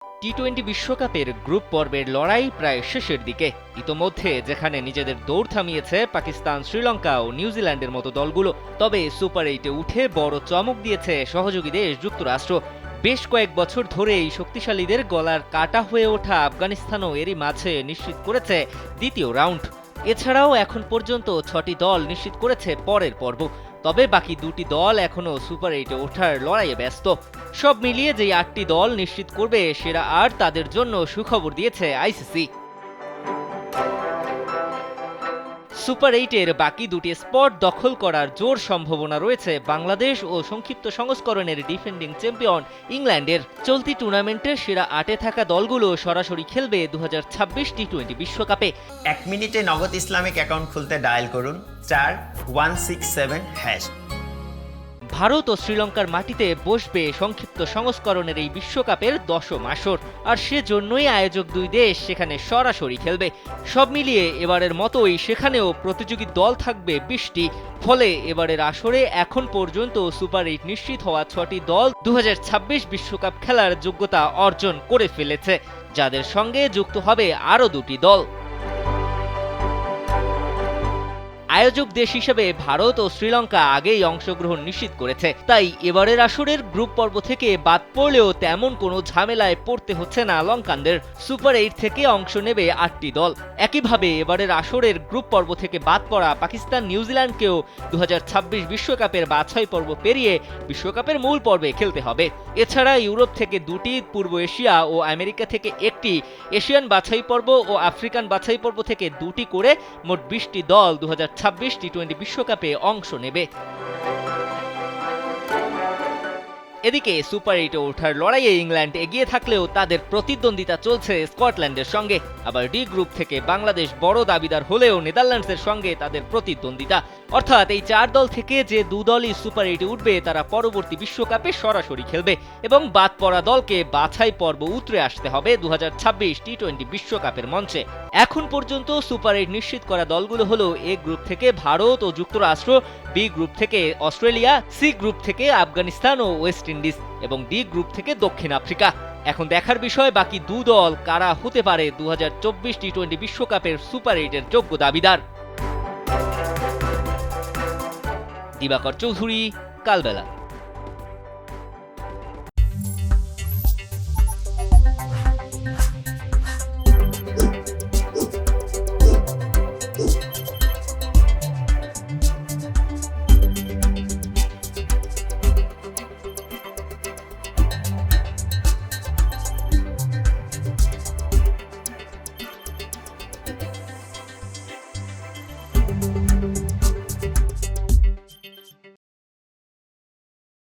টি-20 বিশ্বকাপের গ্রুপ পর্বের লড়াই প্রায় শেষের দিকে। ইতোমধ্যে যেখানে নিজেদের দৌড় থামিয়েছে পাকিস্তান, শ্রীলঙ্কা ও নিউজিল্যান্ডের মতো দলগুলো, তবে সুপার 8-এ উঠে বড় চমক দিয়েছে সহযোগী দেশ যুক্তরাষ্ট্র। বেশ কয়েক বছর ধরে এই শক্তিশালীদের গলার কাটা হয়ে ওঠা আফগানিস্তানও এরই মাঝে নিশ্চিত করেছে দ্বিতীয় রাউন্ড। এছাড়াও এখন পর্যন্ত 6টি দল নিশ্চিত করেছে পরের পর্ব। তবে বাকি দুটি দল এখনও সুপার 8-এ ওঠার লড়াইয়ে ব্যস্ত। সব মিলিয়ে যেই 8টি দল নিশ্চিত করবে সেরা 8, তাদের জন্য সুখবর দিয়েছে আইসিসি। সুপার 8-এর বাকি দুটি স্পট দখল করার জোর সম্ভাবনা রয়েছে বাংলাদেশ ও সংক্ষিপ্ত সংস্করণের ডিফেন্ডিং চ্যাম্পিয়ন ইংল্যান্ডের। চলতি টুর্নামেন্টের সেরা 8-এ থাকা দলগুলো সরাসরি খেলবে 2026 টি-20 বিশ্বকাপে। 1 মিনিটে নগদ ইসলামিক অ্যাকাউন্ট খুলতে ডায়াল করুন *167#। ভারত ও শ্রীলঙ্কার মাটিতে বসবে সংক্ষিপ্ত সংস্করণের এই বিশ্বকাপের 10ম আসর, আর সেজন্যই আয়োজক দুই দেশ সেখানে সরাসরি খেলবে। সব মিলিয়ে এবারের মতোই সেখানেও প্রতিযোগী দল থাকবে 20টি। ফলে এবারের আসরে এখন পর্যন্ত সুপার 8 নিশ্চিত হওয়া 6টি দল 2026 বিশ্বকাপ খেলার যোগ্যতা অর্জন করে ফেলেছে, যাদের সঙ্গে যুক্ত হবে আরও দুটি দল। আয়োজক দেশ হিসেবে ভারত ও শ্রীলঙ্কা আগেই অংশগ্রহণ নিশ্চিত করেছে, তাই এবারের আসরের গ্রুপ পর্ব থেকে বাদ পড়লেও তেমন কোনো ঝামেলায় পড়তে হচ্ছে না লঙ্কানদের। সুপার 8 থেকে অংশ নেবে 8টি দল। একইভাবে এবারের আসরের গ্রুপ পর্ব থেকে বাদ পড়া পাকিস্তান, নিউজিল্যান্ডকেও 2026 বিশ্বকাপের বাছাই পর্ব পেরিয়ে বিশ্বকাপের মূল পর্বে খেলতে হবে। এছাড়া ইউরোপ থেকে 2টি, পূর্ব এশিয়া ও আমেরিকা থেকে 1টি, এশিয়ান বাছাই পর্ব ও আফ্রিকান বাছাই পর্ব থেকে 2টি করে মোট 20টি দল 2026 টি-20 বিশ্বকাপে অংশ নেবে। এদিকে সুপার 8-এ ওঠার লড়াইয়ে ইংল্যান্ড এগিয়ে থাকলেও তাদের প্রতিদ্বন্দ্বিতা চলছে স্কটল্যান্ডের সঙ্গে। আবার ডি গ্রুপ থেকে বাংলাদেশ বড় দাবিদার হলেও নেদারল্যান্ডসের সঙ্গে তাদের প্রতিদ্বন্দ্বিতা। অর্থাৎ এই 4 দল থেকে যে 2 দলই সুপার 8-এ উঠবে তারা পরবর্তী বিশ্বকাপে সরাসরি খেলবে এবং বাদ পড়া দলকে বাছাই পর্ব উতরে আসতে হবে 2026 টি-20 বিশ্বকাপের মঞ্চে। এখন পর্যন্ত সুপার 8 নিশ্চিত করা দলগুলো হলো: এ গ্রুপ থেকে ভারত ও যুক্তরাষ্ট্র, বি গ্রুপ থেকে অস্ট্রেলিয়া, সি গ্রুপ থেকে আফগানিস্তান ও ওয়েস্ট ইন্ডিজ এবং ডি গ্রুপ থেকে দক্ষিণ আফ্রিকা। এখন দেখার বিষয় বাকি 2 দল কারা হতে পারে 2024 টি-20 বিশ্বকাপের সুপার 8-এর যোগ্য দাবিদার। দিবাকর চৌধুরী, কালবেলা।